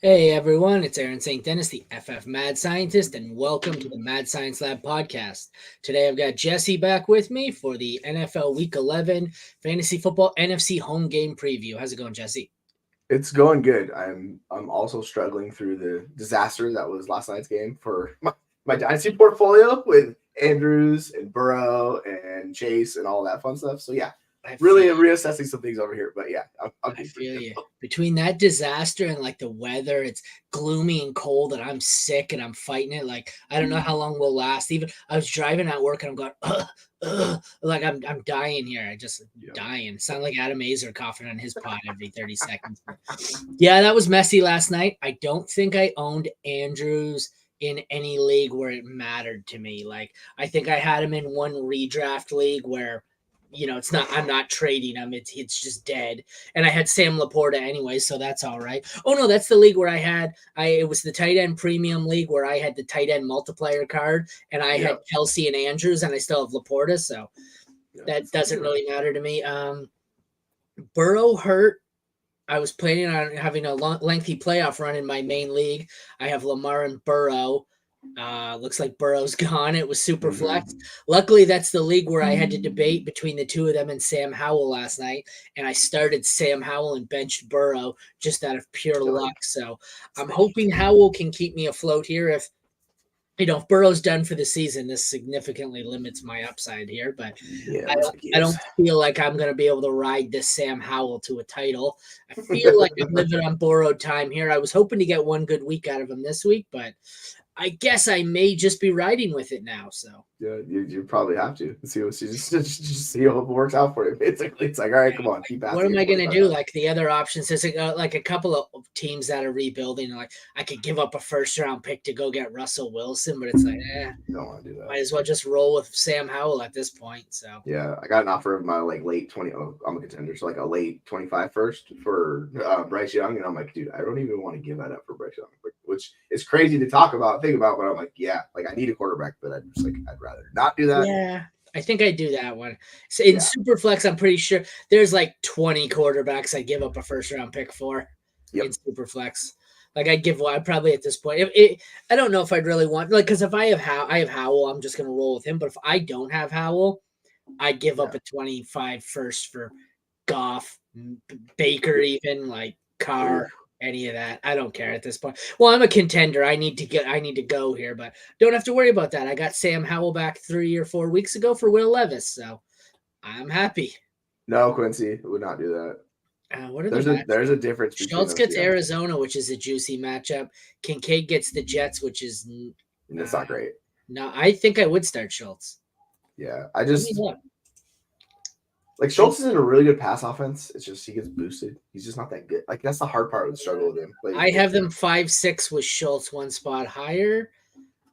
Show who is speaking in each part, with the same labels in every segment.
Speaker 1: Hey everyone, it's Aaron St. Dennis, the FF Mad Scientist, and welcome to the Mad Science Lab podcast. Today I've got Jesse back with me for the NFL Week 11 Fantasy Football NFC Home Game preview. How's it going, Jesse?
Speaker 2: It's going good. I'm also struggling through the disaster that was last night's game for my dynasty portfolio with Andrews and Burrow and Chase and all that fun stuff. So yeah,
Speaker 1: I
Speaker 2: really
Speaker 1: feel,
Speaker 2: reassessing some things over here. But yeah, I'm
Speaker 1: I
Speaker 2: doing pretty
Speaker 1: feel
Speaker 2: good.
Speaker 1: you. Between that disaster and like the weather, it's gloomy and cold, and I'm sick and I'm fighting it. Like I don't know how long we'll last. Even I was driving at work and I'm going, like I'm dying here. I just
Speaker 2: Yeah.
Speaker 1: dying. Sound like Adam Azer coughing on his pod every 30 seconds. Yeah, that was messy last night. I don't think I owned Andrews in any league where it mattered to me. Like I think I had him in one redraft league where it's not I'm not trading him. It's just dead. And I had Sam Laporta anyway, so that's all right. Oh no, that's the league where it was the tight end premium league where I had the tight end multiplier card and I had
Speaker 2: Yep.
Speaker 1: Kelsey and Andrews and I still have Laporta, so
Speaker 2: Yep.
Speaker 1: that doesn't really matter to me. Burrow hurt. I was planning on having a lengthy playoff run in my main league. I have Lamar and Burrow. Looks like Burrow's gone. It was super flex. Luckily, that's the league where I had to debate between the two of them and Sam Howell last night. And I started Sam Howell and benched Burrow just out of pure luck. So I'm hoping Howell can keep me afloat here. If Burrow's done for the season, this significantly limits my upside here. But
Speaker 2: Yeah,
Speaker 1: I don't feel like I'm going to be able to ride this Sam Howell to a title. I feel like I'm living on borrowed time here. I was hoping to get one good week out of him this week, but I guess I may just be riding with it now. So
Speaker 2: Yeah, you probably have to see what just see what works out for you. Basically, it's like, all right, come on, keep
Speaker 1: what
Speaker 2: passing
Speaker 1: am
Speaker 2: it
Speaker 1: I going to
Speaker 2: 45
Speaker 1: do?
Speaker 2: times.
Speaker 1: Like the other options, there's like a couple of teams that are rebuilding. Like I could give up a first round pick to go get Russell Wilson, but it's like,
Speaker 2: Don't want to do that.
Speaker 1: might as well just roll with Sam Howell at this point. So
Speaker 2: Yeah, I got an offer of my like late 20. Oh, I'm a contender, so like a late 25 first for Bryce Young, and I'm like, dude, I don't even want to give that up for Bryce Young, which is crazy to think about, but I'm like, yeah, like I need a quarterback, but I'd rather not do that.
Speaker 1: yeah, I think I do that one. So in
Speaker 2: Yeah,
Speaker 1: Superflex, I'm pretty sure there's like 20 quarterbacks I give up a first round pick for in
Speaker 2: yep,
Speaker 1: Superflex. Like I probably at this point, I don't know if I'd really want because if I have Howell, I'm just gonna roll with him. But if I don't have Howell, I give up
Speaker 2: yeah,
Speaker 1: a 25 first for Goff, Baker, even like
Speaker 2: oof,
Speaker 1: Carr, any of that. I don't care at this point. Well, I'm a contender. I need to go here, but don't have to worry about that. I got Sam Howell back 3 or 4 weeks ago for Will Levis, so I'm happy.
Speaker 2: no, Quincy would not do that.
Speaker 1: What are the matchups?
Speaker 2: There's a difference between
Speaker 1: Schultz
Speaker 2: those
Speaker 1: gets
Speaker 2: two guys,
Speaker 1: Arizona, which is a juicy matchup. Kincaid gets the Jets, which is
Speaker 2: and it's
Speaker 1: uh,
Speaker 2: not great.
Speaker 1: no. I think I would start Schultz.
Speaker 2: Yeah, I
Speaker 1: Let me
Speaker 2: just
Speaker 1: look.
Speaker 2: like Schultz is in a really good pass offense. It's just he gets boosted. He's just not that good. Like that's the hard part of the struggle with him. Like
Speaker 1: I have them 5-6 with Schultz one spot higher.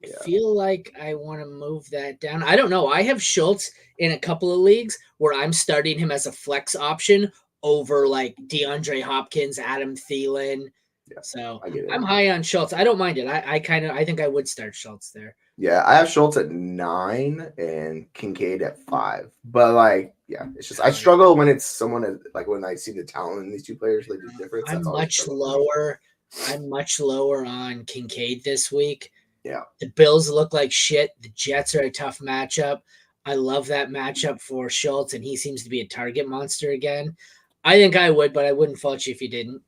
Speaker 1: I
Speaker 2: yeah,
Speaker 1: feel like I want to move that down. I don't know. I have Schultz in a couple of leagues where I'm starting him as a flex option over like DeAndre Hopkins, Adam Thielen.
Speaker 2: yeah,
Speaker 1: So
Speaker 2: I get
Speaker 1: I'm
Speaker 2: it.
Speaker 1: high on Schultz. I don't mind it. I think I would start Schultz there.
Speaker 2: Yeah, I have Schultz at 9 and Kincaid at 5. But like, yeah, it's just I struggle when it's someone like when I see the talent in these two players, like the difference. That's
Speaker 1: I'm
Speaker 2: always a
Speaker 1: much
Speaker 2: struggle for me.
Speaker 1: lower. I'm much lower on Kincaid this week.
Speaker 2: Yeah,
Speaker 1: The Bills look like shit. The Jets are a tough matchup. I love that matchup for Schultz, and he seems to be a target monster again. I think I would, but I wouldn't fault you if you didn't.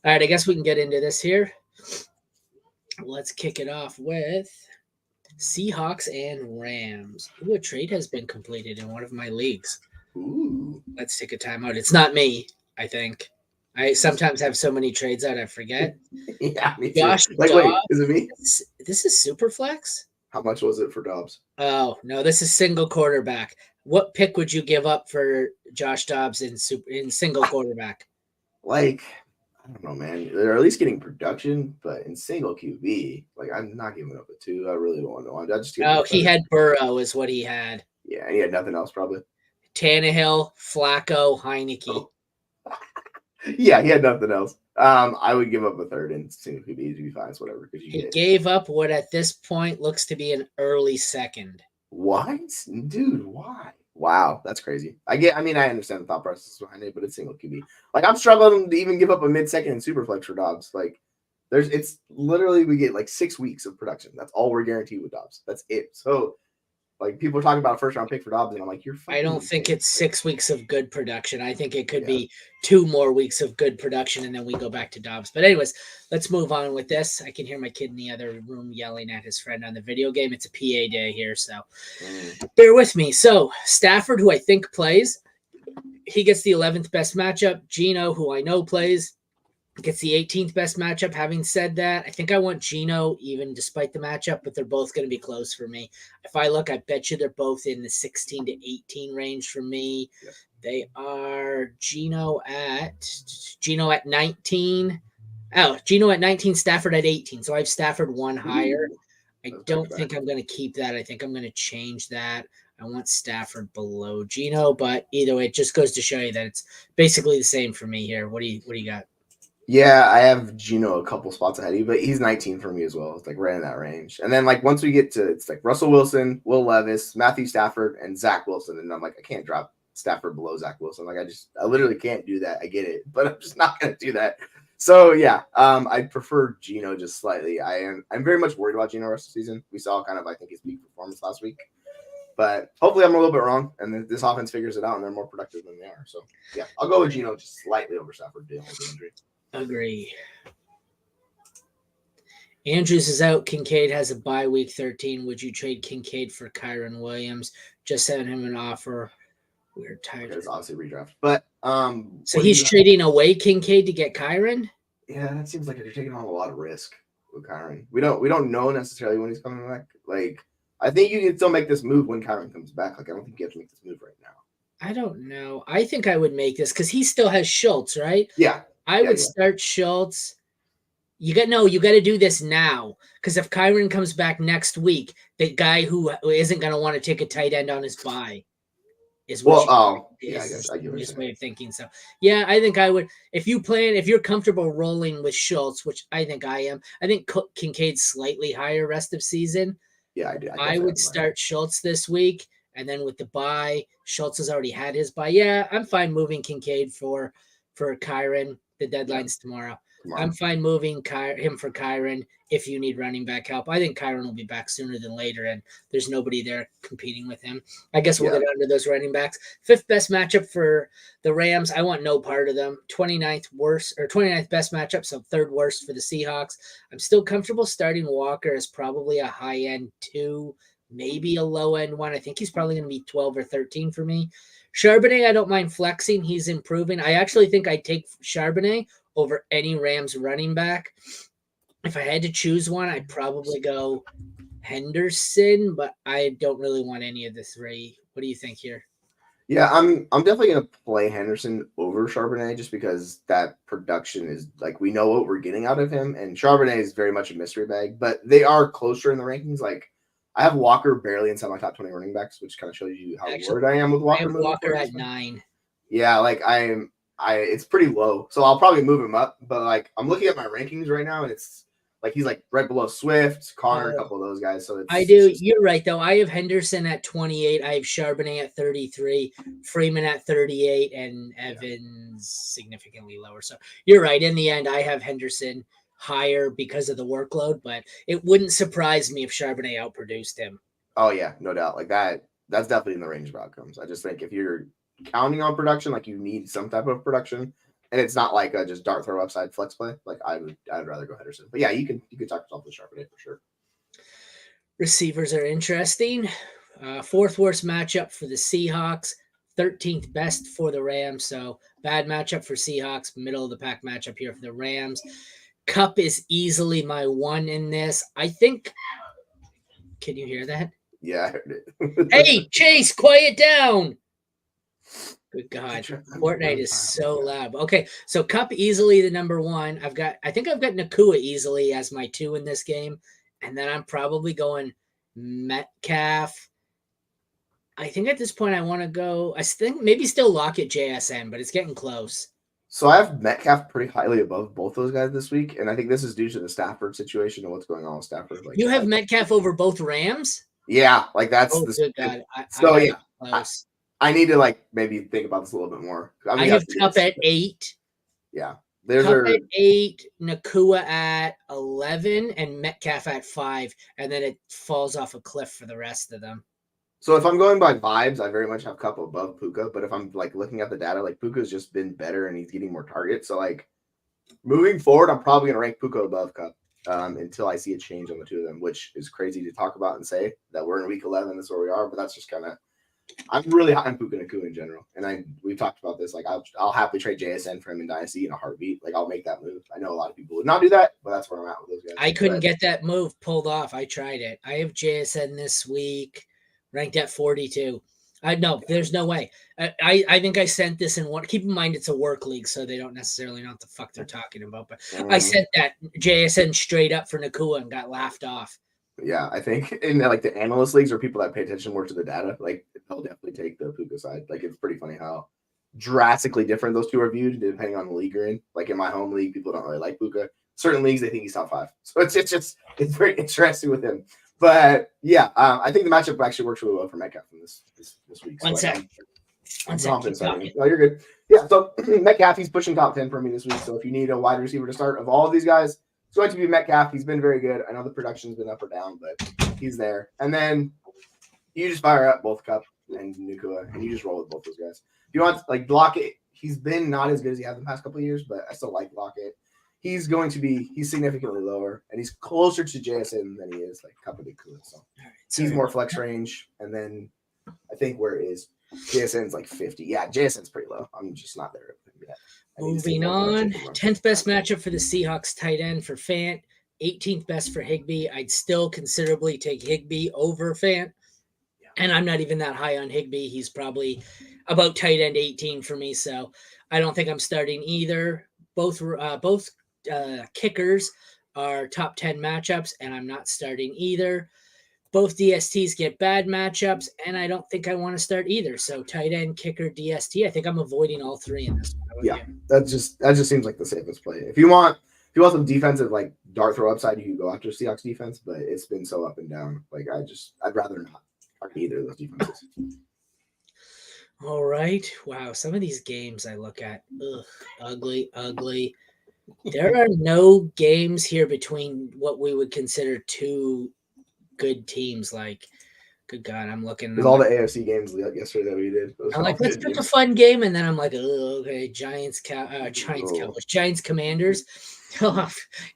Speaker 1: All right, I guess we can get into this here. Let's kick it off with Seahawks and Rams. Ooh, a trade has been completed in one of my leagues.
Speaker 2: ooh,
Speaker 1: Let's take a timeout. It's not me, I think. I sometimes have so many trades out I forget.
Speaker 2: yeah, me too.
Speaker 1: Josh
Speaker 2: Like, wait, is it me?
Speaker 1: Dobbs. This is super flex?
Speaker 2: How much was it for Dobbs?
Speaker 1: Oh, no, this is single quarterback. What pick would you give up for Josh Dobbs in single quarterback?
Speaker 2: Like, I don't know, man. They're at least getting production, but in single QB, like I'm not giving up a 2. I really don't want to. I just give him
Speaker 1: Oh,
Speaker 2: a
Speaker 1: he
Speaker 2: third.
Speaker 1: had Burrow is what he had.
Speaker 2: Yeah, and he had nothing else probably.
Speaker 1: Tannehill, Flacco, Heineke.
Speaker 2: Oh. Yeah, he had nothing else. I would give up a third and single QB to be fine. It's whatever because you
Speaker 1: He
Speaker 2: get
Speaker 1: gave up what at this point looks to be an early second.
Speaker 2: what, dude? Why? Wow, that's crazy. I mean, I understand the thought process behind it, but it's single QB. Like I'm struggling to even give up a mid second in Superflex for Dobbs. Like It's literally we get like 6 weeks of production. That's all we're guaranteed with Dobbs. That's it. So like people are talking about a first round pick for Dobbs, and I'm like, you're fucking
Speaker 1: I don't think
Speaker 2: insane.
Speaker 1: it's 6 weeks of good production. I think it could
Speaker 2: Yeah.
Speaker 1: be 2 more weeks of good production, and then we go back to Dobbs. But anyways, let's move on with this. I can hear my kid in the other room yelling at his friend on the video game. It's a PA day here, so bear with me. So Stafford, who I think plays, he gets the 11th best matchup. Geno, who I know plays, gets the 18th best matchup. Having said that, I think I want Geno even despite the matchup, but they're both going to be close for me. If I look, I bet you they're both in the 16 to 18 range for me.
Speaker 2: Yep.
Speaker 1: They are Geno at 19. Oh, Geno at 19, Stafford at 18. So I have Stafford one higher. I don't think I'm going to keep that. I think I'm going to change that. I want Stafford below Geno, but either way, it just goes to show you that it's basically the same for me here. What do you got?
Speaker 2: Yeah, I have Geno a couple spots ahead of you, but he's 19 for me as well. It's like right in that range. And then like once we get to it's like Russell Wilson, Will Levis, Matthew Stafford, and Zach Wilson. And I'm like, I can't drop Stafford below Zach Wilson. Like I literally can't do that. I get it, but I'm just not gonna do that. So yeah, I prefer Geno just slightly. I'm very much worried about Geno rest of the season. We saw kind of I think his peak performance last week. But hopefully I'm a little bit wrong, and this offense figures it out, and they're more productive than they are. So yeah, I'll go with Geno just slightly over Stafford dealing with the injury.
Speaker 1: Agree. Andrews is out. Kincaid has a bye week 13. Would you trade Kincaid for Kyron Williams? Just sent him an offer. We're tired.
Speaker 2: It's obviously redraft, but
Speaker 1: so he's trading away Kincaid to get Kyron.
Speaker 2: Yeah, that seems like you're taking on a lot of risk with Kyron. We don't know necessarily when he's coming back. Like I think you can still make this move when Kyron comes back. Like I don't think you have to make this move right now.
Speaker 1: I don't know. I think I would make this because he still has Schultz, right?
Speaker 2: Yeah.
Speaker 1: I would start Schultz. You got to do this now because if Kyron comes back next week, the guy who isn't going to want to take a tight end on his bye is his way of thinking. So yeah, I think I would. If you're comfortable rolling with Schultz, which I think I am, I think Kincaid's slightly higher rest of season.
Speaker 2: Yeah,
Speaker 1: I would start Schultz this week, and then with the bye, Schultz has already had his bye. Yeah, I'm fine moving Kincaid for Kyron. The deadline's tomorrow. I'm fine moving him for Kyron if you need running back help. I think Kyron will be back sooner than later, and there's nobody there competing with him. I guess we'll get under those running backs. 5th best matchup for the Rams. I want no part of them. 29th best matchup, so 3rd worst for the Seahawks. I'm still comfortable starting Walker as probably a high-end 2, maybe a low-end 1. I think he's probably going to be 12 or 13 for me. Charbonnet, I don't mind flexing. He's improving. I actually think I'd take Charbonnet over any Rams running back. If I had to choose one, I'd probably go Henderson, but I don't really want any of the 3. What do you think here?
Speaker 2: Yeah, I'm definitely going to play Henderson over Charbonnet just because that production is like we know what we're getting out of him, and Charbonnet is very much a mystery bag, but they are closer in the rankings. Like I have Walker barely inside my top 20 running backs, which kind of shows you how worried I am with Walker.
Speaker 1: I have Walker at 9.
Speaker 2: Yeah, like it's pretty low. So I'll probably move him up. But like I'm looking at my rankings right now, and it's like he's like right below Swift, Connor, a couple of those guys. So
Speaker 1: you're right though. I have Henderson at 28. I have Charbonnet at 33, Freeman at 38, and Evans significantly lower. So you're right. In the end, I have Henderson higher because of the workload, but it wouldn't surprise me if Charbonnet outproduced him.
Speaker 2: Oh yeah, no doubt. Like that's definitely in the range of outcomes. I just think if you're counting on production, like you need some type of production, and it's not like a just dart throw upside flex play. Like I'd rather go Henderson. But yeah, you can talk yourself with Charbonnet for sure.
Speaker 1: Receivers are interesting. 4th worst matchup for the Seahawks, 13th best for the Rams. So bad matchup for Seahawks, middle of the pack matchup here for the Rams. Cup is easily my 1 in this. I think. Can you hear that?
Speaker 2: Yeah, I heard it.
Speaker 1: Hey, Chase, quiet down. Good God. Fortnite is so loud. Okay, so Cup easily the number 1. I think I've got Nakua easily as my 2 in this game. And then I'm probably going Metcalf. I think at this point I want to go. I think maybe still Lockett JSN, but it's getting close.
Speaker 2: So I have Metcalf pretty highly above both those guys this week, and I think this is due to the Stafford situation and what's going on with Stafford. Like
Speaker 1: you have Metcalf over both Rams?
Speaker 2: Yeah, like that's
Speaker 1: good God.
Speaker 2: I need to like maybe think about this a little bit more.
Speaker 1: I have Cup at 8.
Speaker 2: Yeah, There's
Speaker 1: Cup
Speaker 2: our
Speaker 1: at 8, Nakua at 11, and Metcalf at 5, and then it falls off a cliff for the rest of them.
Speaker 2: So if I'm going by vibes, I very much have Cup above Puka. But if I'm like looking at the data, like Puka's just been better and he's getting more targets. So like moving forward, I'm probably gonna rank Puka above Cup until I see a change on the two of them, which is crazy to talk about and say that we're in week 11. That's where we are. But that's just kind of. I'm really high on Puka Nakua in general, and we've talked about this. Like I'll happily trade JSN for him in Dynasty in a heartbeat. Like I'll make that move. I know a lot of people would not do that, but that's where I'm at with those guys.
Speaker 1: I couldn't get that move pulled off. I tried it. I have JSN this week, ranked at 42. No, there's no way. I think I sent this in one. Keep in mind it's a work league, so they don't necessarily know what the fuck they're talking about. But I sent that JSN straight up for Nakua and got laughed off.
Speaker 2: Yeah, I think in like the analyst leagues or people that pay attention more to the data, like they'll definitely take the Puka side. Like it's pretty funny how drastically different those two are viewed depending on the league you're in. Like in my home league, people don't really like Puka. Certain leagues they think he's top 5. So it's very interesting with him. But yeah, I think the matchup actually works really well for Metcalf in this week.
Speaker 1: One sec.
Speaker 2: Oh, you're good. Yeah, so Metcalf, he's pushing top 10 for me this week. So if you need a wide receiver to start of all of these guys, it's going to be Metcalf. He's been very good. I know the production's been up or down, but he's there. And then you just fire up both Cup and Nakua, and you just roll with both those guys. If you want like Lockett, he's been not as good as he has in the past couple of years, but I still like Lockett. He's significantly lower, and he's closer to JSN than he is like Cup and Nakua. So he's more flex range. And then I think where is JSN's like 50. Yeah, JSN's pretty low. I'm just not there yet.
Speaker 1: Moving on, 10th best matchup for the Seahawks tight end for Fant, 18th best for Higbee. I'd still considerably take Higbee over Fant, and I'm not even that high on Higbee. He's probably about tight end 18 for me, so I don't think I'm starting either. Both kickers are top 10 matchups, and I'm not starting either. Both DSTs get bad matchups, and I don't think I want to start either. So tight end, kicker, DST. I think I'm avoiding all three in this one.
Speaker 2: Yeah, that just seems like the safest play. If you want some defensive like dart throw upside, you can go after Seahawks defense, but it's been so up and down. Like I'd rather not target either of those defenses.
Speaker 1: All right. Wow. Some of these games I look at, ugly. There are no games here between what we would consider two good teams. Like, good God, I'm looking.
Speaker 2: With all the AFC games yesterday that we did.
Speaker 1: I'm like, let's pick a fun game. And then I'm like, oh, okay, Giants, Cowboys, Giants, Commanders.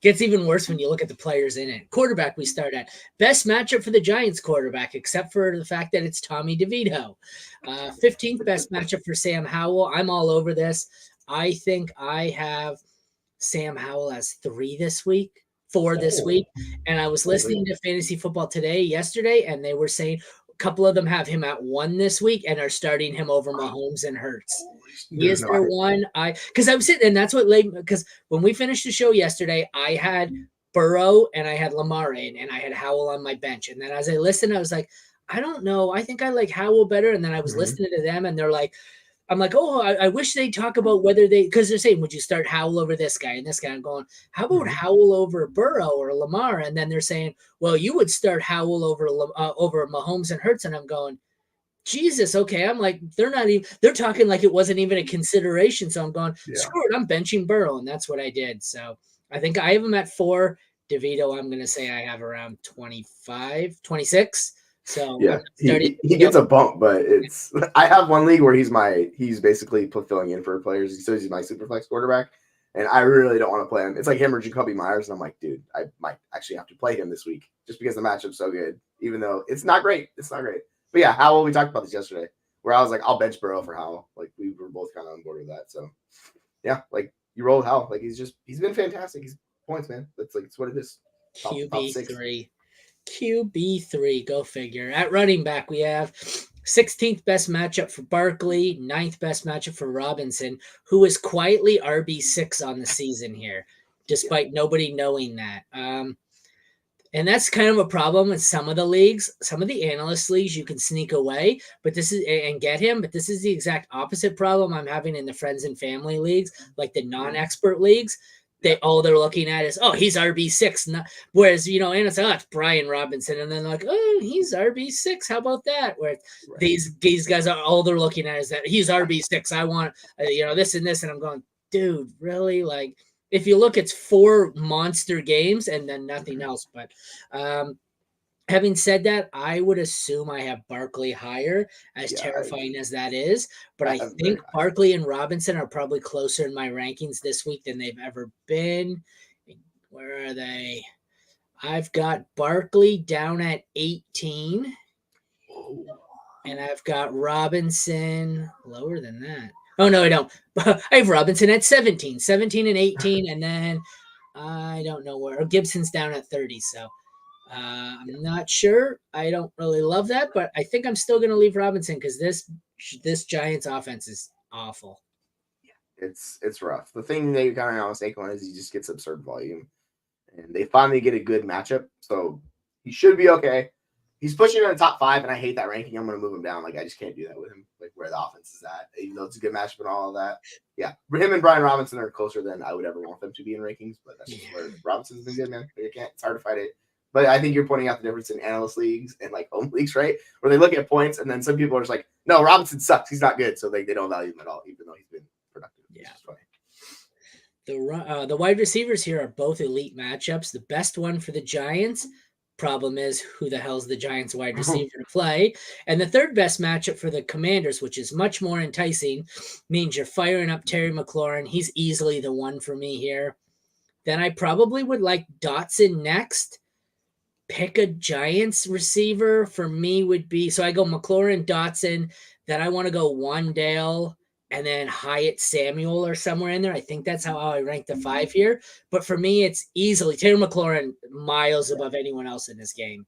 Speaker 1: Gets even worse when you look at the players in it. Quarterback we start at. Best matchup for the Giants quarterback, except for the fact that it's Tommy DeVito. 15th best matchup for Sam Howell. I'm all over this. I think I have Sam Howell as 4 this week. And I was listening to Fantasy Football yesterday, and they were saying a couple of them have him at 1 this week and are starting him over Mahomes and Hurts. He is their 1. Because I was sitting, and that's what because when we finished the show yesterday, I had Burrow and I had Lamar in, and I had Howell on my bench. And then as I listened, I was like, I don't know. I think I like Howell better. And then I was listening to them, and they're like, I'm like, I wish they'd talk about whether because they're saying, would you start Howell over this guy and this guy? I'm going, how about Howell over Burrow or Lamar? And then they're saying, well, you would start Howell over Mahomes and Hurts. And I'm going, Jesus, okay. I'm like, they're talking like it wasn't even a consideration. So I'm going, screw it, I'm benching Burrow. And that's what I did. So I think I have him at 4. DeVito, I'm going to say I have around 25, 26. So
Speaker 2: yeah, he gets a bump, but I have one league where he's basically filling in for players. He says he's my super flex quarterback, and I really don't want to play him. It's like him or Jacoby Myers, and I'm like, dude, I might actually have to play him this week just because the matchup's so good, even though it's not great. But yeah, Howell, we talked about this yesterday, where I was like, I'll bench Burrow for Howell. Like we were both kind of on board with that. So yeah, like you roll with Howell. Like he's been fantastic. He's points, man. It's what it is.
Speaker 1: QB3. QB3, go figure. At running back, we have 16th best matchup for Barkley, 9th best matchup for Robinson, who is quietly RB6 on the season here, despite nobody knowing that. And that's kind of a problem in some of the leagues. Some of the analyst leagues, you can sneak away, but this is the exact opposite problem I'm having in the friends and family leagues, like the non-expert leagues. They're looking at is, he's RB6. Whereas, and it's it's Brian Robinson. And then like, he's RB6. How about that? Where these guys are all they're looking at is that he's RB6. I want, this and this. And I'm going, dude, really? Like, if you look, it's 4 monster games and then nothing else. But having said that, I would assume I have Barkley higher, as
Speaker 2: Yeah,
Speaker 1: terrifying as that is. But I
Speaker 2: have him very
Speaker 1: think
Speaker 2: high.
Speaker 1: Barkley and Robinson are probably closer in my rankings this week than they've ever been. Where are they? I've got Barkley down at 18, and I've got Robinson lower than that. Oh, no, I don't. I have Robinson at 17 and 18, and then I don't know where. Gibson's down at 30, so I'm not sure. I don't really love that, but I think I'm still going to leave Robinson because this Giants offense is awful.
Speaker 2: It's rough. The thing they kind of on Saquon is he just gets absurd volume, and they finally get a good matchup, so he should be okay. He's pushing in the top 5, and I hate that ranking. I'm going to move him down. Like, I just can't do that with him, like where the offense is at, even though it's a good matchup and all of that. Yeah, him and Brian Robinson are closer than I would ever want them to be in rankings, but that's just where Robinson's been good, man. It's hard to fight it. But I think you're pointing out the difference in analyst leagues and like home leagues, right? Where they look at points, and then some people are just like, no, Robinson sucks. He's not good. So they don't value him at all, even though he's been productive.
Speaker 1: Yeah.
Speaker 2: It's funny.
Speaker 1: The wide receivers here are both elite matchups. The best one for the Giants. Problem is, who the hell's the Giants wide receiver to play? And the third best matchup for the Commanders, which is much more enticing, means you're firing up Terry McLaurin. He's easily the one for me here. Then I probably would like Dotson next. Pick a Giants receiver for me would be, so I go McLaurin, Dotson, then I want to go Wandale, and then Hyatt Samuel or somewhere in there. I think that's how I rank the 5 here. But for me, it's easily Terry McLaurin miles above anyone else in this game.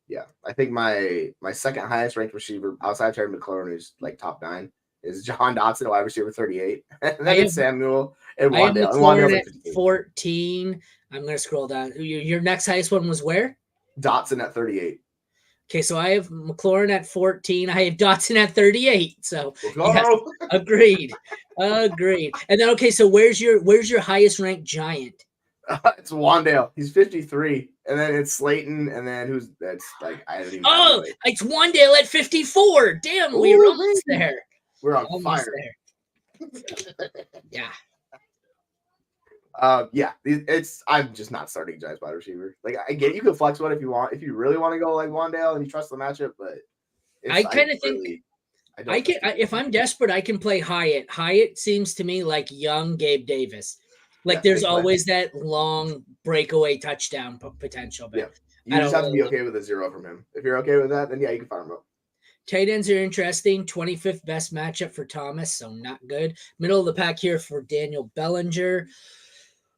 Speaker 2: Yeah, I think my second highest ranked receiver outside Terry McLaurin, who's like top 9, is John Dotson, wide receiver 38. And then it's Samuel and Wandale.
Speaker 1: McLaurin at 14. I'm going to scroll down. Your next highest one was where?
Speaker 2: Dotson at 38.
Speaker 1: Okay, so I have McLaurin at 14. I have Dotson at 38. So yes, agreed. And then okay, so where's your highest ranked Giant?
Speaker 2: It's Wandale. He's 53. And then it's Slayton, and then that's like I don't even know.
Speaker 1: It's Wandale at 54. Damn, we were almost there.
Speaker 2: We're on fire.
Speaker 1: Yeah.
Speaker 2: I'm just not starting Giants wide receiver. Like I get you can flex one if you want, if you really want to go like Wandale and you trust the matchup, but
Speaker 1: I kind of think if I'm desperate, I can play Hyatt. Hyatt seems to me like young Gabe Davis. Like there's always that long breakaway touchdown potential. But
Speaker 2: you just have to be okay with a 0 from him. If you're okay with that, then you can fire him up.
Speaker 1: Tight ends are interesting. 25th best matchup for Thomas, so not good. Middle of the pack here for Daniel Bellinger.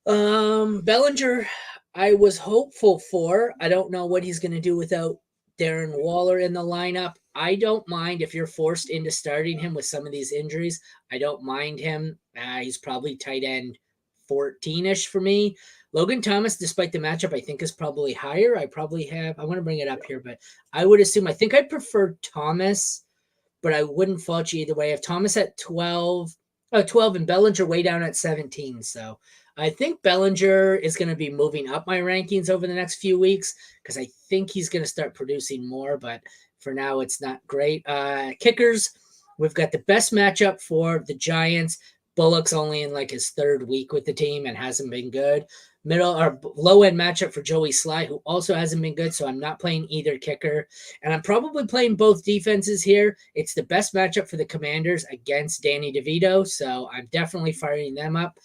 Speaker 1: Bellinger, I was hopeful for. I don't know what he's going to do without Darren Waller in the lineup. I don't mind if you're forced into starting him with some of these injuries. I don't mind him. He's probably tight end 14-ish for me. Logan Thomas, despite the matchup, I think is probably higher. I want to bring it up here, but I would assume, I think I prefer Thomas, but I wouldn't fault you either way. I have Thomas at 12 and Bellinger way down at 17. So I think Bellinger is going to be moving up my rankings over the next few weeks because I think he's going to start producing more, but for now it's not great. Kickers, we've got the best matchup for the Giants. Bullock's only in like his 3rd week with the team and hasn't been good. Middle or low end matchup for Joey Sly, who also hasn't been good. So I'm not playing either kicker, and I'm probably playing both defenses here. It's the best matchup for the Commanders against Danny DeVito. So I'm definitely firing them up.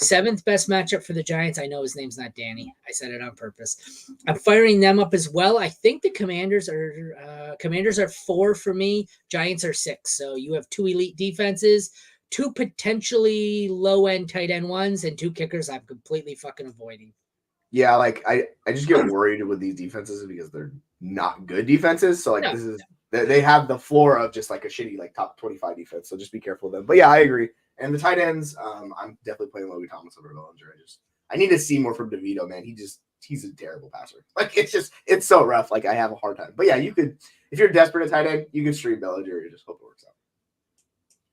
Speaker 1: 7th best matchup for the Giants. I know his name's not Danny. I said it on purpose. I'm firing them up as well. I think the Commanders are 4 for me. Giants are 6. So you have 2 elite defenses, 2 potentially low-end tight end ones, and 2 kickers I'm completely fucking avoiding.
Speaker 2: Yeah, like I just get worried with these defenses because they're not good defenses. So they have the floor of just like a shitty like top 25 defense. So just be careful of them. But yeah, I agree. And the tight ends, I'm definitely playing Logan Thomas over Bellinger. I need to see more from DeVito, man. He's a terrible passer. Like it's so rough. Like I have a hard time. But yeah, you could, if you're desperate at tight end, you can stream Bellinger and just hope it works out.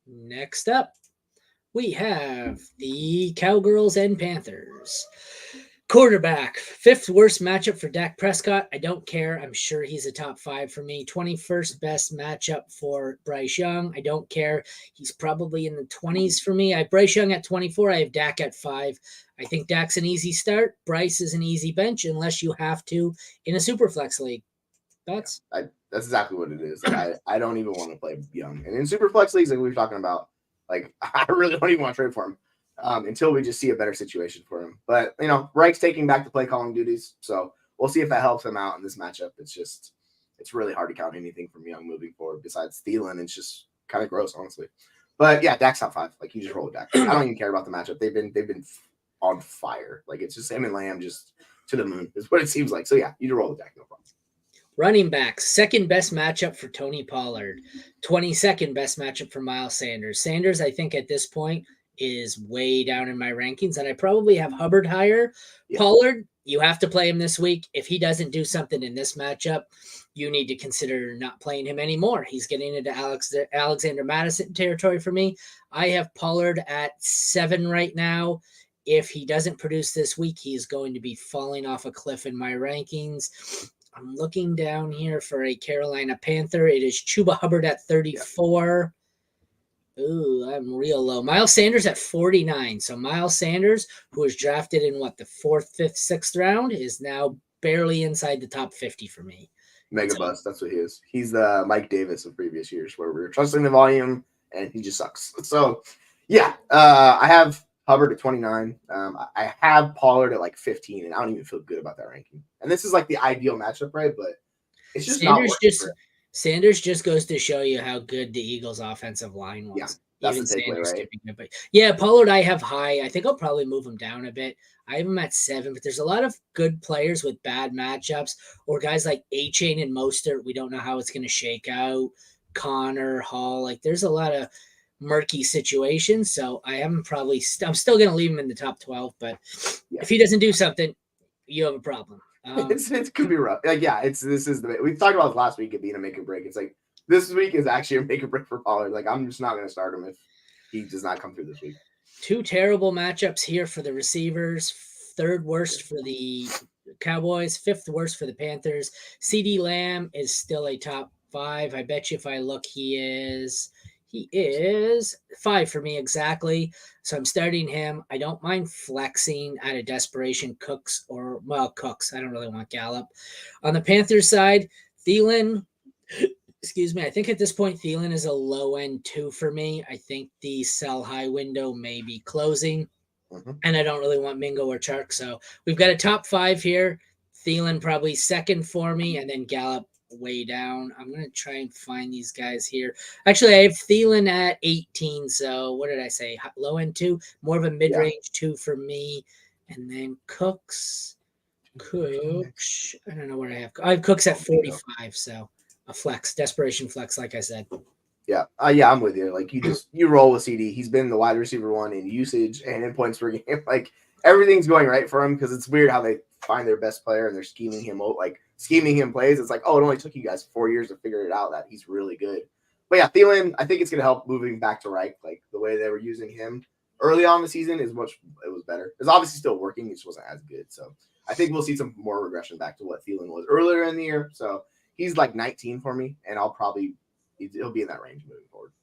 Speaker 1: Next up, we have the Cowgirls and Panthers. Quarterback, fifth worst matchup for Dak Prescott. I don't care. I'm sure he's a top 5 for me. 21st best matchup for Bryce Young. I don't care. He's probably in the 20s for me. I have Bryce Young at 24. I have Dak at 5. I think Dak's an easy start. Bryce is an easy bench unless you have to in a super flex league. Thoughts?
Speaker 2: Yeah, that's exactly what it is. Like, I don't even want to play Young. And in super flex leagues, like we were talking about, like I really don't even want to trade for him. Until we just see a better situation for him. But, Reich's taking back the play calling duties. So we'll see if that helps him out in this matchup. It's really hard to count anything from Young moving forward besides Thielen. It's just kind of gross, honestly. But yeah, Dak's top 5. Like, you just roll with Dak. I don't even care about the matchup. They've been on fire. Like, it's just him and Lamb just to the moon is what it seems like. So yeah, you just roll with Dak, no problem.
Speaker 1: Running backs, second best matchup for Tony Pollard. 22nd best matchup for Miles Sanders. Sanders, I think at this point, is way down in my rankings, and I probably have Hubbard higher. Yeah. Pollard, you have to play him this week. If he doesn't do something in this matchup, you need to consider not playing him anymore. He's getting into Alexander Madison territory for me. I have Pollard at 7 right now. If he doesn't produce this week, he's going to be falling off a cliff in my rankings. I'm looking down here for a Carolina Panther. It is Chuba Hubbard at 34. Yeah. Ooh, I'm real low. Miles Sanders at 49. So Miles Sanders, who was drafted in the 4th, 5th, 6th round, is now barely inside the top 50 for me.
Speaker 2: Mega bust. That's what he is. He's the Mike Davis of previous years where we were trusting the volume and he just sucks. So yeah, I have Hubbard at 29. I have Pollard at 15, and I don't even feel good about that ranking. And this is the ideal matchup, right? But it's just
Speaker 1: Sanders Sanders just goes to show you how good the Eagles' offensive line was.
Speaker 2: Yeah, that's the takeaway, right?
Speaker 1: But yeah, Pollard I have high. I think I'll probably move him down a bit. I have him at 7, but there's a lot of good players with bad matchups, or guys like A-Chain and Mostert. We don't know how it's going to shake out. Connor, Hall. There's a lot of murky situations, so I am probably I'm still going to leave him in the top 12, but if he doesn't do something, you have a problem.
Speaker 2: It could be rough. This is we talked about this last week, it being a make or break. It's this week is actually a make or break for Pollard. I'm just not going to start him if he does not come through this week.
Speaker 1: 2 terrible matchups here for the receivers. 3rd worst for the Cowboys. 5th worst for the Panthers. CD Lamb is still a top 5. I bet you if I look, he is 5 for me exactly. So I'm starting him. I don't mind flexing out of desperation Cooks. I don't really want Gallup. On the Panthers side, Thielen, I think at this point, Thielen is a low end 2 for me. I think the sell high window may be closing, and I don't really want Mingo or Chark. So we've got a top 5 here. Thielen probably 2nd for me, and then Gallup way down. I'm going to try and find these guys here. Actually, I have Thielen at 18. So what did I say? Low end 2, more of a mid-range 2 for me. And then Cooks. I don't know where I have Cooks at 45. So a flex, desperation flex, like I said.
Speaker 2: Yeah. I'm with you. You roll with CD. He's been the wide receiver 1 in usage and in points per game. Everything's going right for him, because it's weird how they find their best player and they're scheming him plays. It's it only took you guys 4 years to figure it out that he's really good. But yeah, Thielen, I think it's going to help moving back to Reich. The way they were using him early on in the season it was better. It's obviously still working. It just wasn't as good. So I think we'll see some more regression back to what Thielen was earlier in the year. So he's 19 for me, and he'll be in that range moving forward.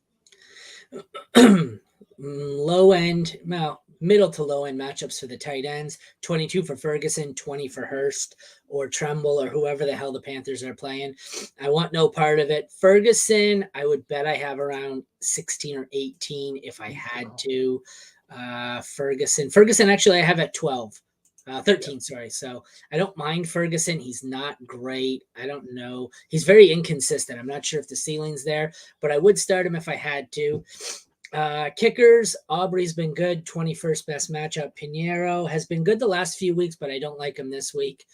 Speaker 1: Middle to low end matchups for the tight ends. 22 for Ferguson, 20 for Hurst or Tremble or whoever the hell the Panthers are playing. I want no part of it. Ferguson, I would bet I have around 16 or 18 if I had to. Ferguson actually I have at 12. 13, sorry. So I don't mind Ferguson. He's not great. I don't know. He's very inconsistent. I'm not sure if the ceiling's there, but I would start him if I had to. Kickers, Aubrey's been good. 21st best matchup. Pinheiro has been good the last few weeks, but I don't like him this week.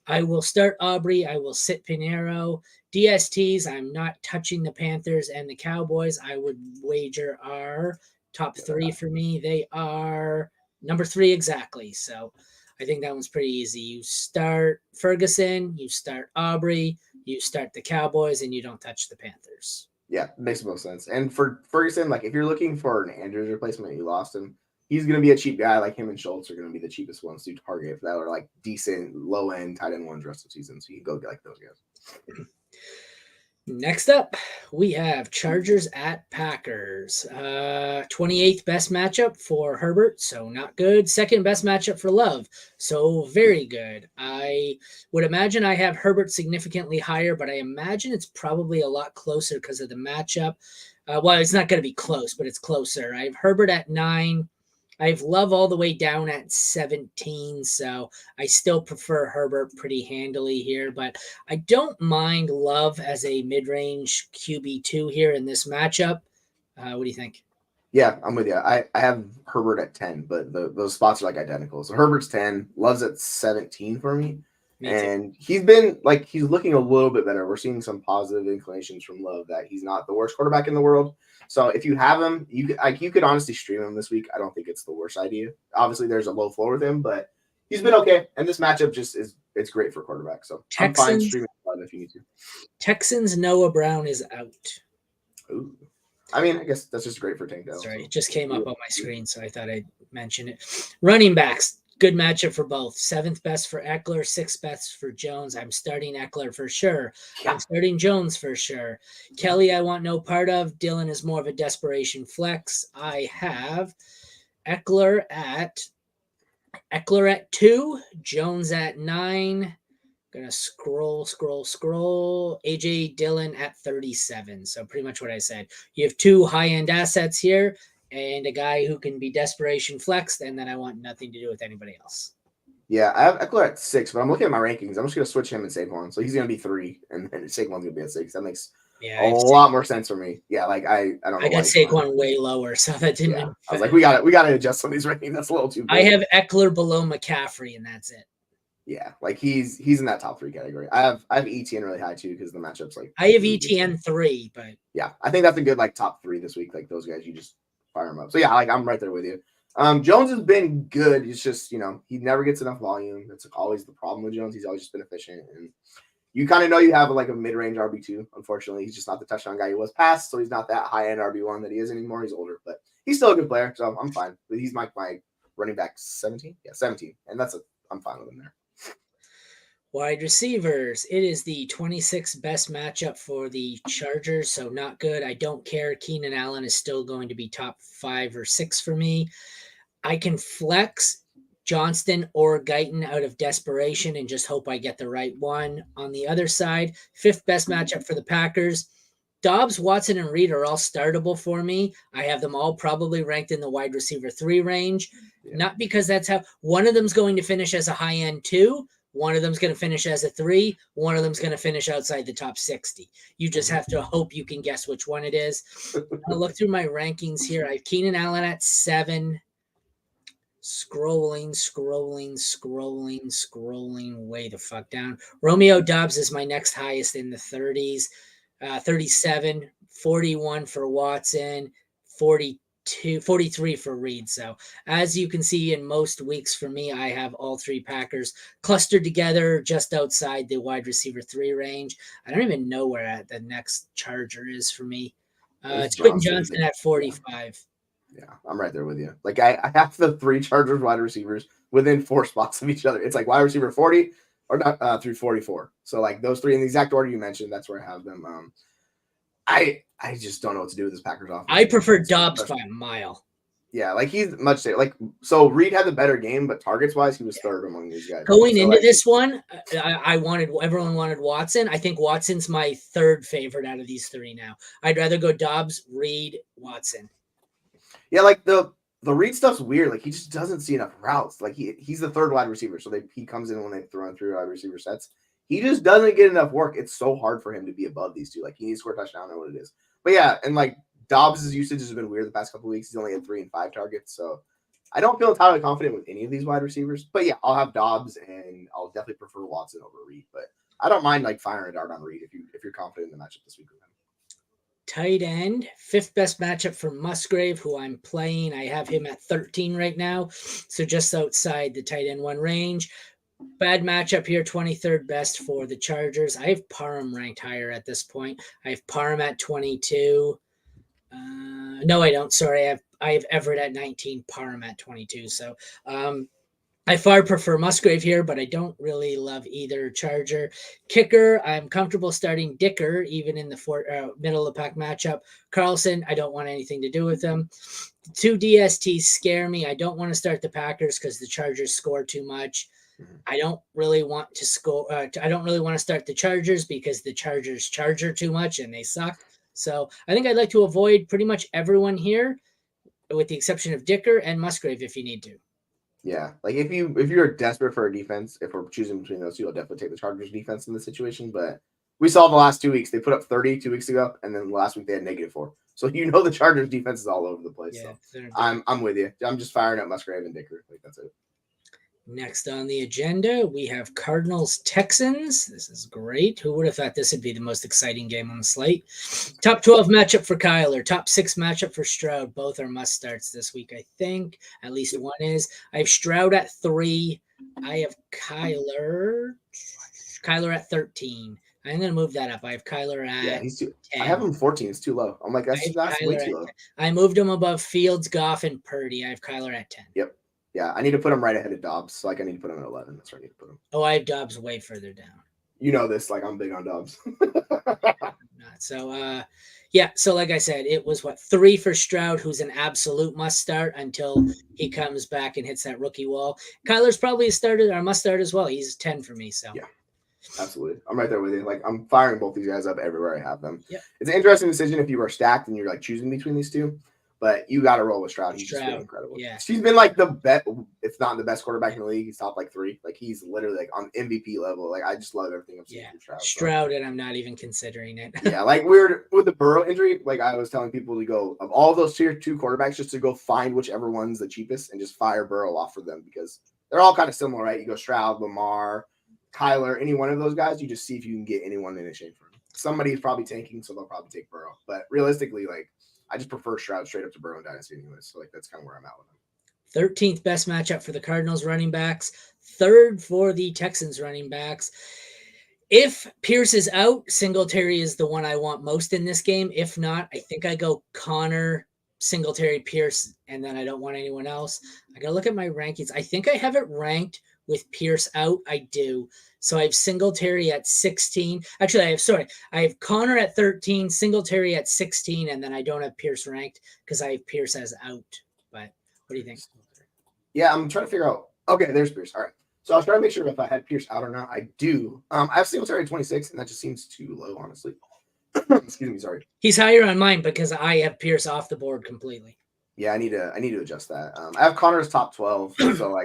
Speaker 1: I will start Aubrey. I will sit Pinheiro. DSTs, I'm not touching the Panthers and the Cowboys. I would wager are top 3 for me. They are number 3 exactly. So I think that one's pretty easy. You start Ferguson, you start Aubrey, you start the Cowboys, and you don't touch the Panthers.
Speaker 2: Yeah, makes the most sense. And for Ferguson, if you're looking for an Andrews replacement, you lost him. he's going to be a cheap guy. Like him and Schultz are going to be the cheapest ones to target that are like decent low end tight end ones the rest of the season. So you can go get like those guys.
Speaker 1: Next up, we have Chargers at Packers. 28th best matchup for Herbert, so not good. Second best matchup for Love, so very good. I would imagine I have Herbert significantly higher, but I imagine it's probably a lot closer because of the matchup. Well, it's not going to be close, but it's closer. I have Herbert at 9. I have Love all the way down at 17, so I still prefer Herbert pretty handily here, but I don't mind Love as a mid-range QB2 here in this matchup. What do you think?
Speaker 2: Yeah, I'm with you. I have Herbert at 10, but those spots are like identical. So Herbert's 10, Love's at 17 for me. And he's been like, he's looking a little bit better. We're seeing some positive inclinations from Love that he's not the worst quarterback in the world. So if you have him, you could honestly stream him this week. I don't think it's the worst idea. Obviously, there's a low floor with him, but he's been okay. And this matchup it's great for quarterback. So I'm fine streaming him if you need to.
Speaker 1: Texans Noah Brown is out.
Speaker 2: Ooh. I mean, I guess that's just great for Tank Dell.
Speaker 1: Sorry, it just came up on my screen, so I thought I'd mention it. Running backs, good matchup for both. 7th best for Eckler, 6th best for Jones. I'm starting Eckler for sure. Yeah. I'm starting Jones for sure. Kelly, I want no part of. Dylan is more of a desperation flex. I have Eckler at 2, Jones at 9. Gonna scroll. AJ Dillon at 37. So pretty much what I said. You have 2 high-end assets here and a guy who can be desperation flexed, and then I want nothing to do with anybody else.
Speaker 2: Yeah, I have Eckler at 6, but I'm looking at my rankings. I'm just gonna switch him and Saquon. So he's gonna be 3, and Saquon's gonna be at 6. That makes a lot more sense for me. Yeah, like I don't know.
Speaker 1: I got Saquon way lower, so that didn't.
Speaker 2: Yeah. I was like, we gotta adjust some of these rankings. That's a little too big.
Speaker 1: I have Eckler below McCaffrey, and that's it.
Speaker 2: Yeah, like he's in that top 3 category. I have ETN really high too because the matchups like
Speaker 1: I have ETN 3, but
Speaker 2: yeah, I think that's a good like top 3 this week. Like those guys, you just fire them up. So yeah, like I'm right there with you. Jones has been good. It's just he never gets enough volume. That's always the problem with Jones. He's always just been efficient, and you kind of know you have like a mid-range RB2. Unfortunately, he's just not the touchdown guy he was past, so he's not that high-end RB1 that he is anymore. He's older, but he's still a good player, so I'm fine. But he's my running back 17. Yeah, 17, and I'm fine with him there.
Speaker 1: Wide receivers. It is the 26th best matchup for the Chargers, so not good. I don't care. Keenan Allen is still going to be top 5 or 6 for me. I can flex Johnston or Guyton out of desperation and just hope I get the right one. On the other side, 5th best matchup for the Packers. Dobbs, Watson, and Reed are all startable for me. I have them all probably ranked in the wide receiver 3 range. Yeah. Not because that's how one of them's going to finish as a high end 2. One of them's going to finish as a 3. One of them's going to finish outside the top 60. You just have to hope you can guess which one it is. I'll look through my rankings here. I have Keenan Allen at 7. Scrolling way the fuck down. Romeo Doubs is my next highest in the 30s. 37, 41 for Watson, 43 for Reed. So as you can see in most weeks for me, I have all 3 Packers clustered together just outside the wide receiver 3 range. I don't even know where the next Charger is for me. It's Quentin Johnson at 45.
Speaker 2: Yeah, I'm right there with you. Like I have the 3 Chargers wide receivers within 4 spots of each other. It's like wide receiver 40 or not through 44. So like those 3 in the exact order you mentioned, that's where I have them. I just don't know what to do with this Packers offense.
Speaker 1: I prefer Dobbs by a mile.
Speaker 2: Yeah, like he's much safer. Like so, Reed had the better game, but targets wise, he was 3rd among these guys.
Speaker 1: Going into this one, everyone wanted Watson. I think Watson's my 3rd favorite out of these 3 now. I'd rather go Dobbs, Reed, Watson.
Speaker 2: Yeah, like the Reed stuff's weird. Like he just doesn't see enough routes. Like he's the 3rd wide receiver, so he comes in when they throw in 3 wide receiver sets. He just doesn't get enough work. It's so hard for him to be above these 2. Like he needs to score a touchdown. I don't know what it is. But yeah, and like Dobbs' usage has been weird the past couple of weeks. He's only had 3 and 5 targets. So I don't feel entirely confident with any of these wide receivers. But yeah, I'll have Dobbs and I'll definitely prefer Watson over Reed. But I don't mind like firing a dart on Reed if you're confident in the matchup this week with him.
Speaker 1: Tight end, 5th best matchup for Musgrave, who I'm playing. I have him at 13 right now. So just outside the tight end 1 range. Bad matchup here, 23rd best for the Chargers. I have Parham ranked higher at this point. I have Parham at 22. No, I don't. Sorry, I have Everett at 19, Parham at 22. So I far prefer Musgrave here, but I don't really love either Charger. Kicker, I'm comfortable starting Dicker even in the middle of the pack matchup. Carlson, I don't want anything to do with him. Two DSTs scare me. I don't want to start the Packers because the Chargers score too much. I don't really want to score. I don't really want to start the Chargers because the Chargers charger too much and they suck. So I think I'd like to avoid pretty much everyone here, with the exception of Dicker and Musgrave if you need to.
Speaker 2: Yeah, like if you're desperate for a defense, if we're choosing between those two, I'll definitely take the Chargers defense in this situation. But we saw the last 2 weeks they put up 30 2 weeks ago, and then last week they had -4. So the Chargers defense is all over the place.
Speaker 1: Yeah,
Speaker 2: so I'm with you. I'm just firing up Musgrave and Dicker. Like that's it.
Speaker 1: Next on the agenda, we have Cardinals Texans. This is great. Who would have thought this would be the most exciting game on the slate? Top 12 matchup for Kyler. Top 6 matchup for Stroud. Both are must starts this week, I think. At least one is. I have Stroud at 3. I have Kyler at 13. I'm going to move that up. I have Kyler at
Speaker 2: he's too.
Speaker 1: 10.
Speaker 2: I have him 14. It's too low. I'm like that's way too low.
Speaker 1: I moved him above Fields, Goff, and Purdy. I have Kyler at 10.
Speaker 2: Yep. Yeah, I need to put him right ahead of Dobbs. So I need to put him at 11. That's where I need to put him.
Speaker 1: Oh, I have Dobbs way further down.
Speaker 2: You know this, like I'm big on Dobbs.
Speaker 1: So, so like I said, it was 3 for Stroud, who's an absolute must start until he comes back and hits that rookie wall. Kyler's probably a must start as well. He's 10 for me. So
Speaker 2: yeah, absolutely. I'm right there with you. Like I'm firing both these guys up everywhere I have them.
Speaker 1: Yep.
Speaker 2: It's an interesting decision if you are stacked and you're like choosing between these two. But you got to roll with Stroud. He's just been incredible.
Speaker 1: Yeah.
Speaker 2: He's been like the best, if not the best quarterback in the league. He's top 3. Like he's literally like on MVP level. Like I just love everything I'm seeing from Stroud.
Speaker 1: Stroud, and I'm not even considering it.
Speaker 2: Yeah, like weird with the Burrow injury. Like I was telling people to go of all those tier 2 quarterbacks, just to go find whichever one's the cheapest and just fire Burrow off for them because they're all kind of similar, right? You go Stroud, Lamar, Kyler, any one of those guys. You just see if you can get anyone in exchange for him. Somebody's probably tanking, so they'll probably take Burrow. But realistically, like. I just prefer Stroud straight up to Burrow and Dynasty anyways. So, that's kind of where I'm at with him.
Speaker 1: 13th best matchup for the Cardinals running backs. 3rd for the Texans running backs. If Pierce is out, Singletary is the one I want most in this game. If not, I think I go Connor, Singletary, Pierce, and then I don't want anyone else. I got to look at my rankings. I think I have it ranked with Pierce out. I do. So I have Singletary at 16. Actually, I have Connor at 13, Singletary at 16, and then I don't have Pierce ranked because I have Pierce as out. But what do you think?
Speaker 2: Yeah, I'm trying to figure out. Okay, there's Pierce. All right. So I was trying to make sure if I had Pierce out or not. I do. I have Singletary at 26, and that just seems too low, honestly. Excuse me, sorry.
Speaker 1: He's higher on mine because I have Pierce off the board completely.
Speaker 2: Yeah, I need to adjust that. I have Connor's top 12. So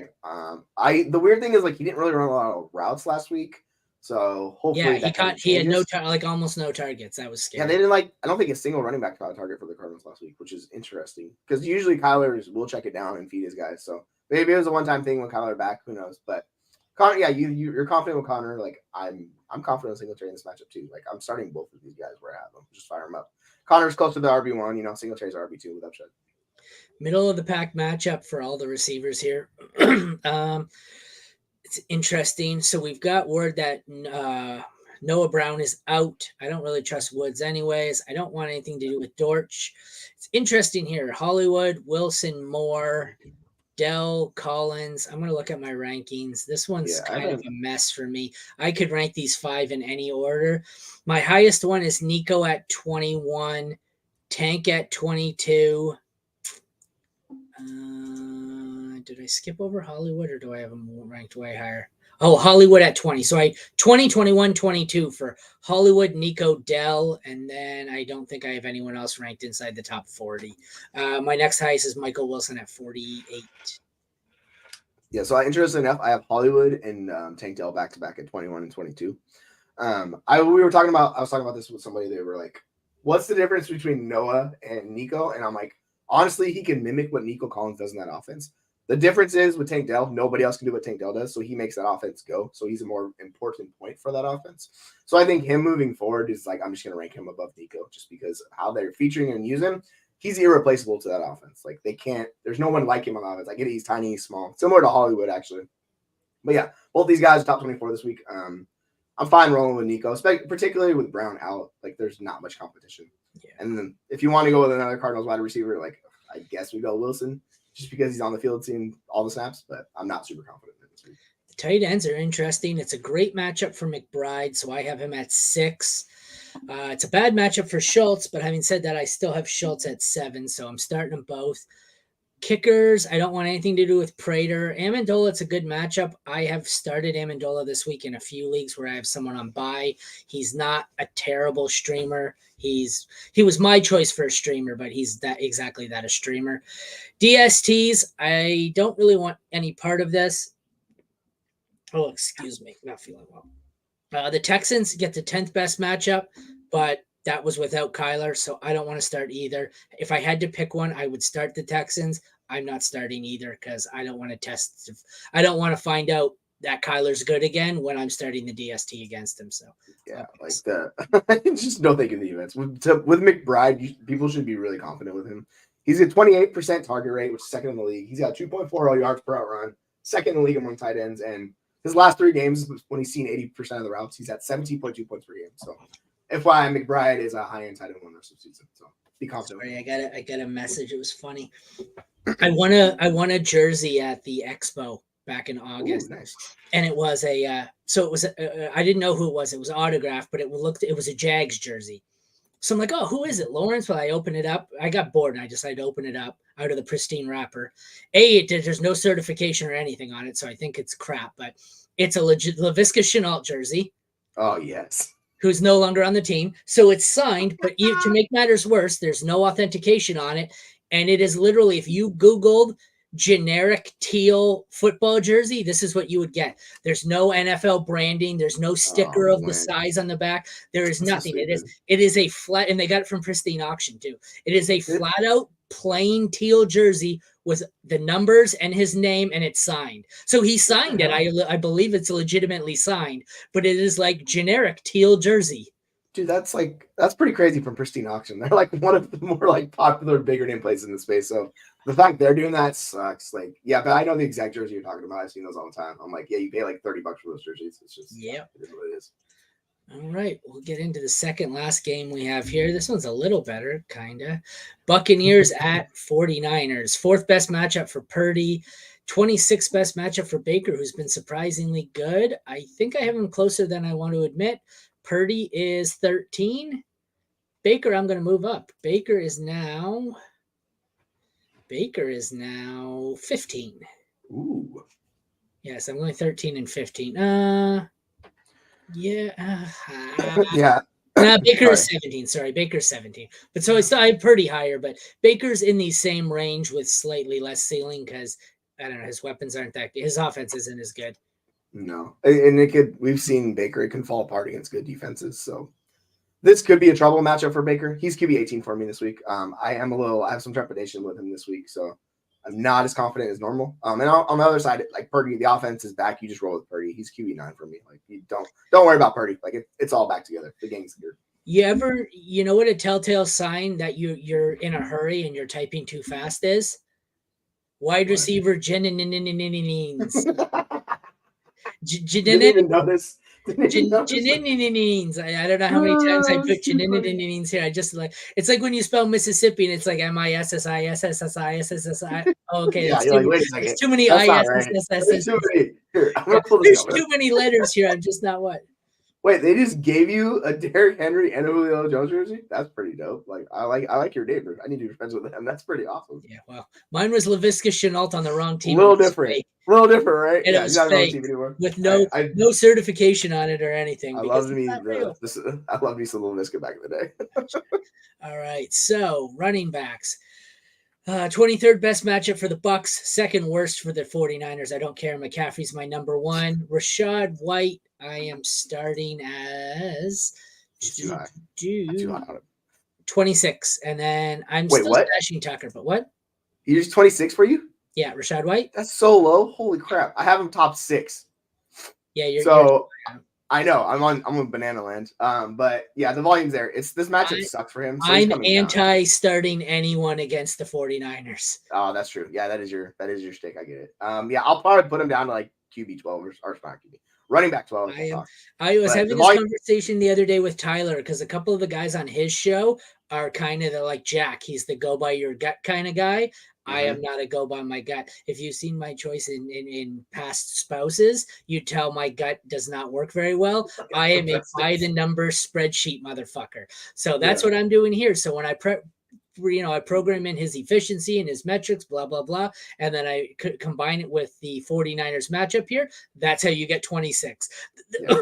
Speaker 2: the weird thing is he didn't really run a lot of routes last week. So hopefully
Speaker 1: he had almost no targets. That was scary.
Speaker 2: Yeah, they didn't I don't think a single running back got a target for the Cardinals last week, which is interesting because usually Kyler will check it down and feed his guys. So maybe it was a one-time thing with Kyler back. Who knows? But Connor, yeah, you're confident with Connor. I'm confident in Singletary in this matchup too. I'm starting both of these guys where I have them. Just fire them up. Connor's close to the RB1. Singletary's RB2 with upside.
Speaker 1: Middle of the pack matchup for all the receivers here. It's interesting. So we've got word that Noah Brown is out. I don't really trust Woods anyways. I don't want anything to do with Dortch. It's interesting here. Hollywood, Wilson, Moore, Dell, Collins. I'm going to look at my rankings. This one's kind of a mess for me. I could rank these 5 in any order. My highest one is Nico at 21, Tank at 22. Did I skip over Hollywood or do I have them ranked way higher? Oh, Hollywood at 20. So I 20, 21, 22 for Hollywood, Nico, Dell, and then I don't think I have anyone else ranked inside the top 40. My next highest is Michael Wilson at 48.
Speaker 2: Yeah, so interesting enough, I have Hollywood and Tank Dell back to back at 21 and 22. I was talking about this with somebody. They were like, "What's the difference between Noah and Nico?" And I'm like, honestly, he can mimic what Nico Collins does in that offense. The difference is with Tank Dell, nobody else can do what Tank Dell does, so he makes that offense go. So he's a more important point for that offense. So I think him moving forward is I'm just going to rank him above Nico just because how they're featuring and using him. He's irreplaceable to that offense. There's no one like him on the offense. I get it, he's tiny, he's small. Similar to Hollywood, actually. But yeah, both these guys are top 24 this week. I'm fine rolling with Nico, particularly with Brown out. There's not much competition.
Speaker 1: Yeah.
Speaker 2: And then if you want to go with another Cardinals wide receiver, like I guess we go Wilson, just because he's on the field seeing all the snaps, but I'm not super confident in this week.
Speaker 1: The tight ends are interesting. It's a great matchup for McBride, so I have him at 6. It's a bad matchup for Schultz, but having said that, I still have Schultz at 7, so I'm starting them both. Kickers, I don't want anything to do with Prater. Amendola, it's a good matchup. I have started Amendola this week in a few leagues where I have someone on bye. He's not a terrible streamer. He was my choice for a streamer, but he's exactly that, a streamer. DSTs, I don't really want any part of this. Oh, excuse me, not feeling well. The Texans get the 10th best matchup, but that was without Kyler, so I don't want to start either. If I had to pick one, I would start the Texans. I'm not starting either because I don't want to test. I don't want to find out that Kyler's good again when I'm starting the DST against him. So
Speaker 2: yeah, like that. Just no thinking defense with McBride. People should be really confident with him. He's at 28% target rate, which is second in the league. He's got 2.40 yards per out run, second in the league among tight ends, and his last 3 games when he's seen 80% of the routes, he's at 17.2 points per game. So FYI, McBride is a high-end tight end one rest of the season. So be confident.
Speaker 1: Sorry, I got a message. It was funny. I won a jersey at the Expo back in August.
Speaker 2: Ooh, nice.
Speaker 1: And it was I didn't know who it was. It was autographed, but it was a Jags jersey. So I'm like, oh, who is it? Lawrence? Well, I open it up. I got bored and I decided to open it up out of the pristine wrapper. There's no certification or anything on it, so I think it's crap, but it's a legit LaVisca Chenault jersey.
Speaker 2: Oh, yes.
Speaker 1: Who's no longer on the team. So it's signed, but to make matters worse, there's no authentication on it. And it is literally, if you Googled generic teal football jersey, this is what you would get. There's no NFL branding. There's no sticker of the size on the back. There is nothing. It is a flat, and they got it from Pristine Auction too. It is a flat out plain teal jersey with the numbers and his name, and it's signed. So he signed it. I believe it's legitimately signed, but it is like generic teal jersey.
Speaker 2: Dude, that's pretty crazy from Pristine Auction. They're like one of the more like popular, bigger name places in the space. So the fact they're doing that sucks. Like, yeah, but I know the exact jersey you're talking about. I've seen those all the time. I'm like, yeah, you pay like $30 for those jerseys. It's just it is what it is.
Speaker 1: All right, we'll get into the second last game we have here. This one's a little better, kind of. Buccaneers at 49ers. 4th best matchup for Purdy. 26th best matchup for Baker, who's been surprisingly good. I think I have him closer than I want to admit. Purdy is 13. Baker, I'm going to move up. Baker is now 15.
Speaker 2: Ooh.
Speaker 1: Yes, I'm going 13 and 15. Yeah.
Speaker 2: Yeah.
Speaker 1: Baker is 17. Sorry, Baker's 17. But so I have Purdy higher, but Baker's in the same range with slightly less ceiling because, I don't know, his weapons aren't that good. His offense isn't as good.
Speaker 2: No. And we've seen Baker, it can fall apart against good defenses. So this could be a trouble matchup for Baker. He's QB 18 for me this week. I have some trepidation with him this week. So I'm not as confident as normal. And on the other side, like Purdy, the offense is back. You just roll with Purdy. He's QB 9 for me. Like you don't worry about Purdy. Like it's all back together. The gang's here.
Speaker 1: You know what a telltale sign that you're in a hurry and you're typing too fast is? Wide receiver Jennings.
Speaker 2: Didn't even notice.
Speaker 1: I don't know how many times I put Jennings here. I just like it's like when you spell Mississippi and it's like MISSISSISSI. Okay,
Speaker 2: yeah,
Speaker 1: it's too many ISSSS. There's too many letters here. I'm just not what.
Speaker 2: Wait, they just gave you a Derrick Henry and a Julio Jones jersey? That's pretty dope. Like I like your neighbor. I need to be friends with him. That's pretty awesome.
Speaker 1: Yeah, well, mine was LaVisca Chenault on the wrong team.
Speaker 2: A little different, right?
Speaker 1: And it was fake with no certification on it or anything.
Speaker 2: I love me some LaVisca back in the day.
Speaker 1: All right, so running backs. 23rd best matchup for the Bucks, 2nd worst for the 49ers. I don't care. McCaffrey's my number 1. Rashad White, I am starting as 26. And then I'm still stashing Tucker, but what?
Speaker 2: He's 26 for you?
Speaker 1: Yeah, Rashad White.
Speaker 2: That's so low. Holy crap. I have him top 6.
Speaker 1: Yeah, you're
Speaker 2: I know I'm on banana land. But yeah, the volume's there. This matchup sucks for him. So
Speaker 1: I'm anti-starting anyone against the 49ers.
Speaker 2: Oh, that's true. Yeah, that is your stake. I get it. Yeah, I'll probably put him down to like QB 12 or not QB. Running back 12.
Speaker 1: I was having this conversation the other day with Tyler because a couple of the guys on his show are kind of like Jack. He's the go by your gut kind of guy. I am not a go by my gut. If you've seen my choice in past spouses, you tell my gut does not work very well. I am a by the numbers spreadsheet motherfucker. So that's what I'm doing here. So when I I program in his efficiency and his metrics, blah, blah, blah. And then I combine it with the 49ers matchup here. That's how you get 26.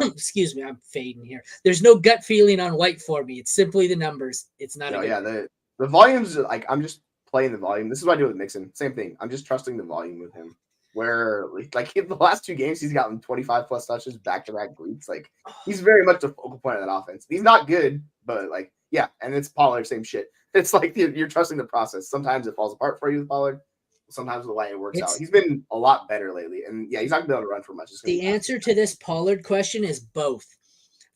Speaker 1: Excuse me, I'm fading here. There's no gut feeling on White for me. It's simply the numbers. It's not
Speaker 2: the volumes, like I'm just playing the volume. This is what I do with Mixon. Same thing. I'm just trusting the volume with him. Where like in the last 2 games, he's gotten 25 plus touches back-to-back weeks. Like he's very much the focal point of that offense. He's not good, but like, yeah, and it's Pollard, same shit. It's like you're trusting the process. Sometimes it falls apart for you with Pollard. Sometimes the way it works out. He's been a lot better lately. And yeah, he's not going to be able to run for much.
Speaker 1: The answer to this Pollard question is both.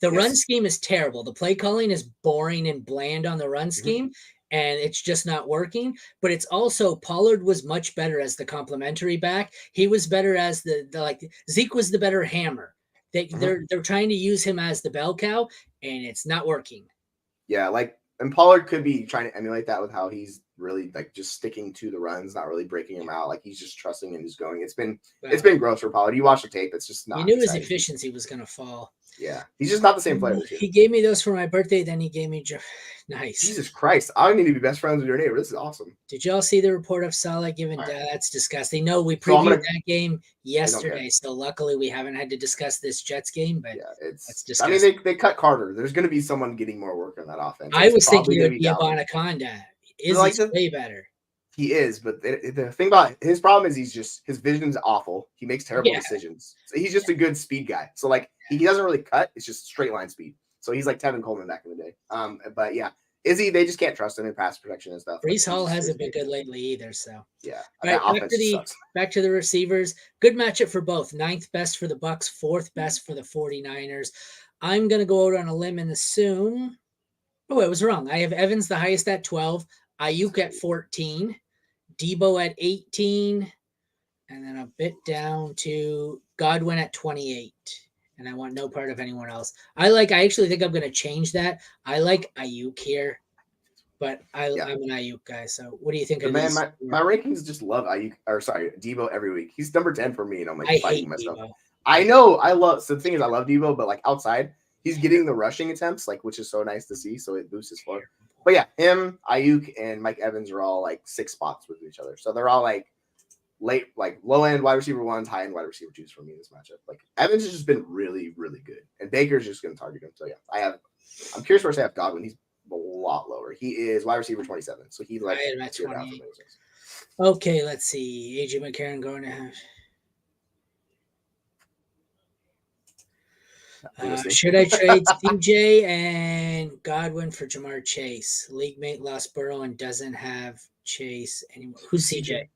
Speaker 1: The run scheme is terrible. The play calling is boring and bland on the run scheme, and it's just not working. But it's also Pollard was much better as the complementary back. He was better as the like Zeke was the better hammer. They're trying to use him as the bell cow, and it's not working.
Speaker 2: Yeah, like and Pollard could be trying to emulate that with how he's really like just sticking to the runs, not really breaking them out. Like he's just trusting and just going. It's been gross for Pollard. You watch the tape, it's just not.
Speaker 1: You knew his efficiency was going to fall.
Speaker 2: Yeah, he's just not the same player.
Speaker 1: He gave me those for my birthday. Then he gave me nice.
Speaker 2: Jesus Christ! I need to be best friends with your neighbor. This is awesome.
Speaker 1: Did y'all see the report of Salah giving? That's disgusting. No, we previewed that game yesterday, so luckily we haven't had to discuss this Jets game. But yeah, it's disgusting.
Speaker 2: I mean, they cut Carter. There's going to be someone getting more work on that offense.
Speaker 1: I was thinking it would be Abonaconda. Izzy's way better.
Speaker 2: He is, but the thing about his problem is his vision's awful. He makes terrible decisions. So he's just a good speed guy. So like he doesn't really cut. It's just straight line speed. So he's like Tevin Coleman back in the day. But yeah, Izzy, they just can't trust him in pass protection and stuff.
Speaker 1: Breece Hall hasn't been good lately either. So
Speaker 2: yeah,
Speaker 1: back to the receivers. Good matchup for both. 9th best for the Bucs, 4th best for the 49ers. I'm gonna go out on a limb and assume. Oh, I was wrong. I have Evans the highest at 12, Ayuk at 14, Debo at 18, and then a bit down to Godwin at 28. And I want no part of anyone else. I actually think I'm going to change that. I like Ayuk here, but I'm an Ayuk guy. So what do you think of
Speaker 2: this? My rankings just love Debo every week. He's number 10 for me, and I'm like fighting myself. Debo. I know so the thing is I love Debo, but like outside, he's getting the rushing attempts, like which is so nice to see. So it boosts his floor. But yeah, him, Ayuk, and Mike Evans are all like 6 spots with each other. So they're all like low end wide receiver 1s, high end wide receiver 2s for me in this matchup. Like Evans has just been really, really good, and Baker's just going to target him. So yeah, I'm curious where I have Godwin. He's a lot lower. He is wide receiver 27. So he like
Speaker 1: at 28. Okay, let's see. AJ McCarron going to have. Should I trade CJ and Godwin for Jamar Chase? League mate lost Burrow and doesn't have Chase anymore. Who's CJ?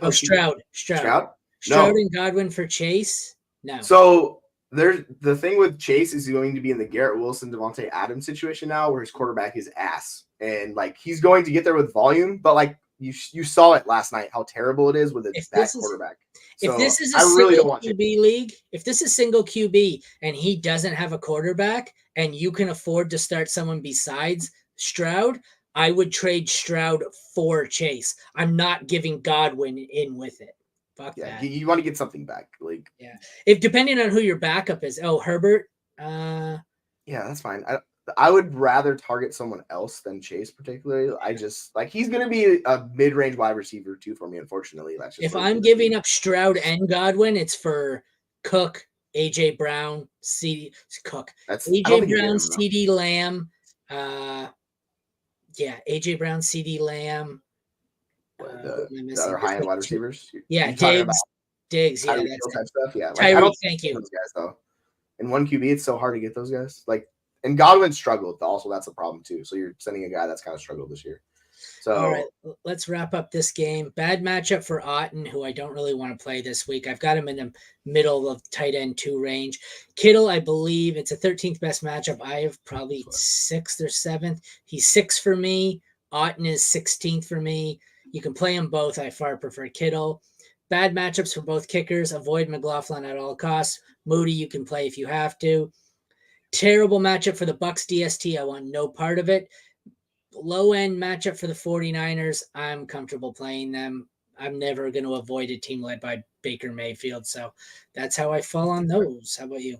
Speaker 1: Oh, Stroud. Stroud and Godwin for Chase? No.
Speaker 2: So there's the thing with Chase is going to be in the Garrett Wilson, Devontae Adams situation now where his quarterback is ass. And like he's going to get there with volume, but like you saw it last night how terrible it is with a bad quarterback.
Speaker 1: So if this is a single QB league, if this is single QB and he doesn't have a quarterback and you can afford to start someone besides Stroud, I would trade Stroud for Chase. I'm not giving Godwin in with it. Fuck that.
Speaker 2: You want to get something back. Like
Speaker 1: if depending on who your backup is. Oh, Herbert.
Speaker 2: Yeah, that's fine. I would rather target someone else than Chase, particularly. I just like he's going to be a mid-range wide receiver too for me. Unfortunately, that's just
Speaker 1: if I'm giving up Stroud and Godwin, it's for Cook, AJ Brown, Cook, AJ Brown, CD Lamb. AJ Brown, CD Lamb.
Speaker 2: The other high-end wide receivers.
Speaker 1: Yeah, Diggs. Yeah, that's
Speaker 2: type stuff. Yeah,
Speaker 1: like, Tyree, thank you.
Speaker 2: Those guys though, in one QB, it's so hard to get those guys. Like. And Godwin struggled. Also, that's a problem too. So you're sending a guy that's kind of struggled this year. So
Speaker 1: all right, let's wrap up this game. Bad matchup for Otten, who I don't really want to play this week. I've got him in the middle of tight end 2 range. Kittle, I believe it's a 13th best matchup. I have probably 6th or 7th. He's 6 for me. Otten is 16th for me. You can play them both. I far prefer Kittle. Bad matchups for both kickers. Avoid McLaughlin at all costs. Moody, you can play if you have to. Terrible matchup for the Bucs DST. I want no part of it. low-end matchup for the 49ers. I'm comfortable playing them. I'm never going to avoid a team led by Baker Mayfield. So that's how I fall on those. How about you?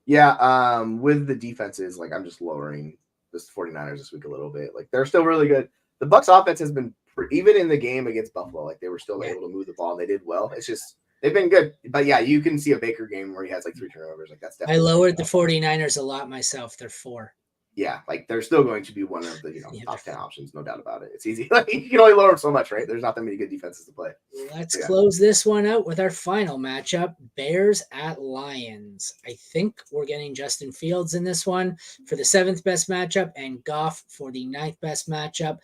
Speaker 2: Yeah, with the defenses, like I'm just lowering this 49ers this week a little bit. Like they're still really good. The Bucs offense has been even in the game against Buffalo, like they were still able to move the ball and they did well. It's just they've been good. But yeah, you can see a Baker game where he has like 3 turnovers. Like that's definitely
Speaker 1: I lowered the 49ers a lot myself. They're 4.
Speaker 2: Yeah, like they're still going to be one of the
Speaker 1: Yeah,
Speaker 2: top 10 options, no doubt about it. It's easy. Like you can only lower them so much, right? There's not that many good defenses to play.
Speaker 1: Let's close this one out with our final matchup, Bears at Lions. I think we're getting Justin Fields in this one for the 7th best matchup and Goff for the 9th best matchup.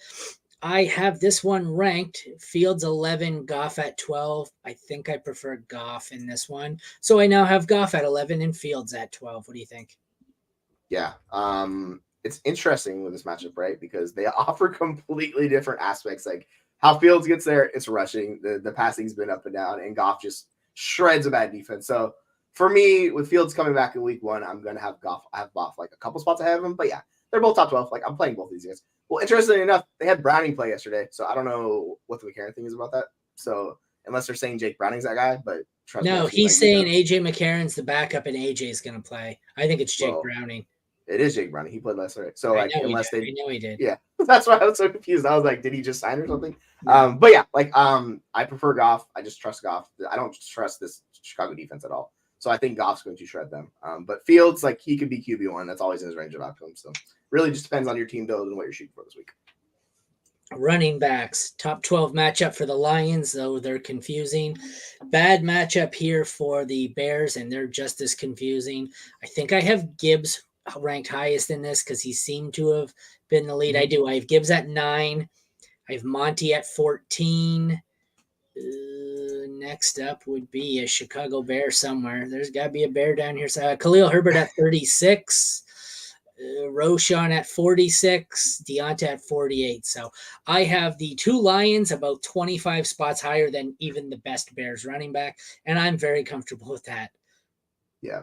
Speaker 1: I have this one ranked, Fields 11, Goff at 12. I think I prefer Goff in this one. So I now have Goff at 11 and Fields at 12. What do you think?
Speaker 2: Yeah. It's interesting with this matchup, right? Because they offer completely different aspects. Like how Fields gets there, it's rushing. The passing's been up and down, and Goff just shreds a bad defense. So for me, with Fields coming back in week 1, I'm gonna have Goff. I have Goff like a couple spots ahead of him. But yeah, they're both top 12. Like I'm playing both of these guys. Well, interestingly enough, they had Browning play yesterday, so I don't know what the McCarron thing is about that. So unless they're saying Jake Browning's that guy, but trust me,
Speaker 1: he's saying AJ McCarron's the backup and AJ's going to play. I think it's Jake Browning.
Speaker 2: It is Jake Browning. He played last night. So like, unless
Speaker 1: I know he did.
Speaker 2: Yeah, that's why I was so confused. I was like, did he just sign or something? But yeah, like I prefer Goff. I just trust Goff. I don't trust this Chicago defense at all. So I think Goff's going to shred them. But Fields, like he could be QB1. That's always in his range of outcomes. So really just depends on your team build and what you're shooting for this week.
Speaker 1: Running backs, top 12 matchup for the Lions, though they're confusing. Bad matchup here for the Bears, and they're just as confusing. I think I have Gibbs ranked highest in this because he seemed to have been the lead. I do. I have Gibbs at 9. I have Monty at 14. Next up would be a Chicago Bear somewhere. There's got to be a Bear down here. So Khalil Herbert at 36. Roshan at 46, Deonta at 48. So I have the 2 Lions about 25 spots higher than even the best Bears running back, and I'm very comfortable with that.
Speaker 2: Yeah,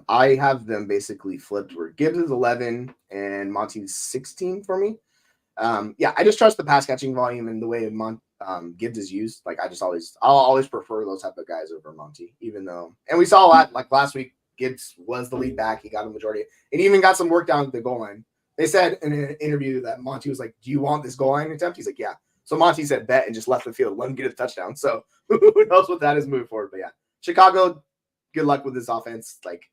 Speaker 2: I have them basically flipped where Gibbs is 11 and Monty's 16 for me. Yeah, I just trust the pass catching volume and the way Gibbs is used. Like I'll always prefer those type of guys over Monty, even though, and we saw a lot like last week. Gibbs was the lead back. He got a majority. And he even got some work down at the goal line. They said in an interview that Monty was like, do you want this goal line attempt? He's like, yeah. So Monty said bet and just left the field. Let him get a touchdown. So who knows what that is moving forward. But yeah, Chicago, good luck with this offense. Like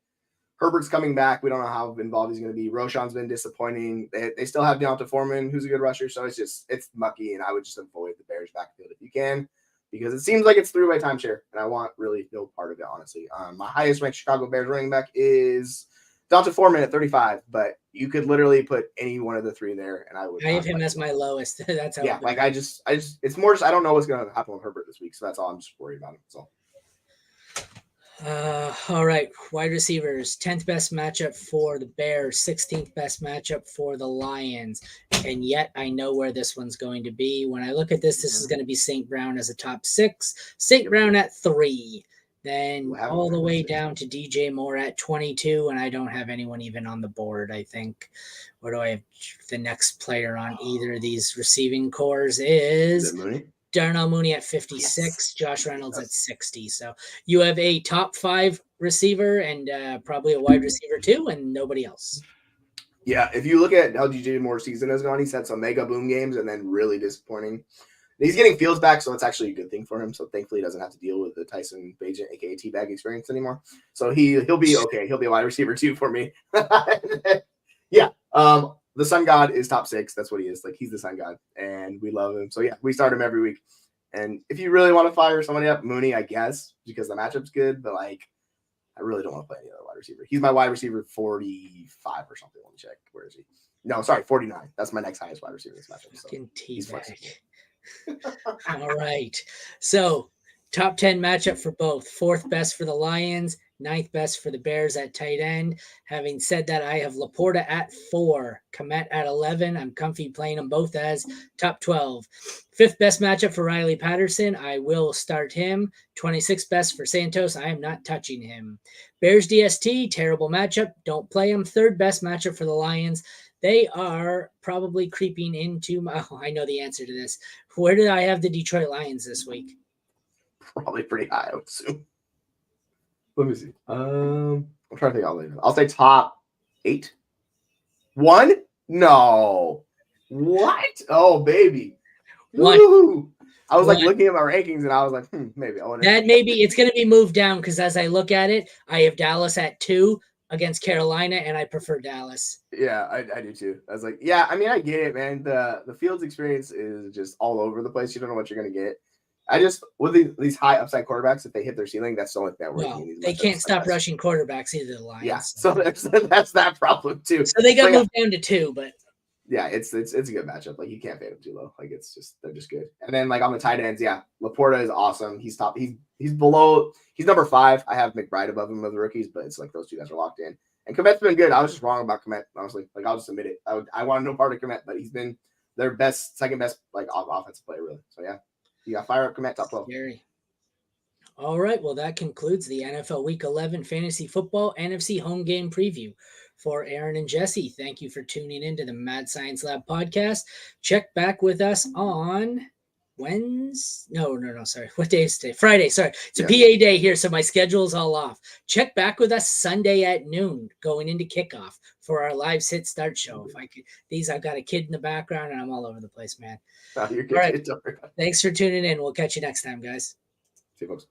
Speaker 2: Herbert's coming back. We don't know how involved he's going to be. Roshan's been disappointing. They still have Deonta Foreman, who's a good rusher. So it's mucky. And I would just avoid the Bears backfield if you can, because it seems like it's through by timeshare, and I want really no part of it, honestly. My highest ranked Chicago Bears running back is Deonta Foreman at 35, but you could literally put any one of the 3 there, and I would.
Speaker 1: I have him as my lowest. That's how.
Speaker 2: Yeah, like I just, it's more just I don't know what's going to happen with Herbert this week, so that's all I'm just worried about. So.
Speaker 1: All right, wide receivers, 10th best matchup for the Bears, 16th best matchup for the Lions, and yet I know where this one's going to be. When I look at this is going to be St. Brown as a top 6, St. Brown at 3, then all the way down to DJ Moore at 22, and I don't have anyone even on the board, I think. Where do I have the next player on either of these receiving cores is
Speaker 2: Mooney?
Speaker 1: Darnell Mooney at 56, yes. Josh Reynolds at 60. So you have a top 5 receiver and probably a wide receiver too, and nobody else.
Speaker 2: Yeah, if you look at how DJ Moore's season has gone, he's had some mega boom games and then really disappointing. He's getting Fields back, so it's actually a good thing for him. So thankfully, he doesn't have to deal with the Tyson Bagent, aka T-Bag experience anymore. So he'll be okay. He'll be a wide receiver too for me. Yeah. The Sun God is top 6. That's what he is. Like he's the Sun God, and we love him. So yeah, we start him every week. And if you really want to fire somebody up, Mooney, I guess, because the matchup's good. But like, I really don't want to play any other wide receiver. He's my wide receiver 45 or something. Let me check. Where is he? No, sorry, 49. That's my next highest wide receiver in this matchup. So he's flexible.
Speaker 1: All right. So top 10 matchup for both. 4th best for the Lions, 9th best for the Bears at tight end. Having said that, I have Laporta at 4, Kmet at 11. I'm comfy playing them both as top 12. 5th best matchup for Riley Patterson. I will start him. 26th best for Santos. I am not touching him. Bears DST, terrible matchup. Don't play him. 3rd best matchup for the Lions. They are probably creeping into my. Oh, I know the answer to this. Where did I have the Detroit Lions this week?
Speaker 2: Probably pretty high, I would assume. Let me see. I'm trying to think. I'll say top 8. 1? No. What? Oh, baby.
Speaker 1: 1.
Speaker 2: Woo! I was like
Speaker 1: 1.
Speaker 2: looking at my rankings and I was like, maybe. I wonder.
Speaker 1: That maybe it's going to be moved down because as I look at it, I have Dallas at 2 against Carolina, and I prefer Dallas.
Speaker 2: Yeah, I do too. I was like, yeah, I mean, I get it, man. The Fields experience is just all over the place. You don't know what you're gonna get. I just with these high upside quarterbacks, if they hit their ceiling, that's the only thing I'm working.
Speaker 1: Well, they can't stop rushing quarterbacks either. The Lions.
Speaker 2: Yeah, so that's that problem too.
Speaker 1: So they got moved down to 2, but
Speaker 2: yeah, it's a good matchup. Like you can't fade them too low. Like it's just they're just good. And then like on the tight ends, yeah, Laporta is awesome. He's top. He's below. He's number 5. I have McBride above him of the rookies, but it's like those two guys are locked in. And Komet's been good. I was just wrong about Komet, honestly. Like I'll just admit it. I want no part of Komet, but he's been their second best like offensive player really. So yeah, you got fire up Komet top 12.
Speaker 1: Scary. All right, well that concludes the NFL Week 11 Fantasy Football NFC Home Game Preview. For Aaron and Jesse, thank you for tuning in to the Mad Science Lab podcast. Check back with us on Wednesday. No, sorry. What day is today? Friday, sorry. It's a PA day here, so my schedule is all off. Check back with us Sunday at noon, going into kickoff for our live sit start show. If I could, I've got a kid in the background and I'm all over the place, man.
Speaker 2: You're good.
Speaker 1: All right. Thanks for tuning in. We'll catch you next time, guys.
Speaker 2: See you, folks.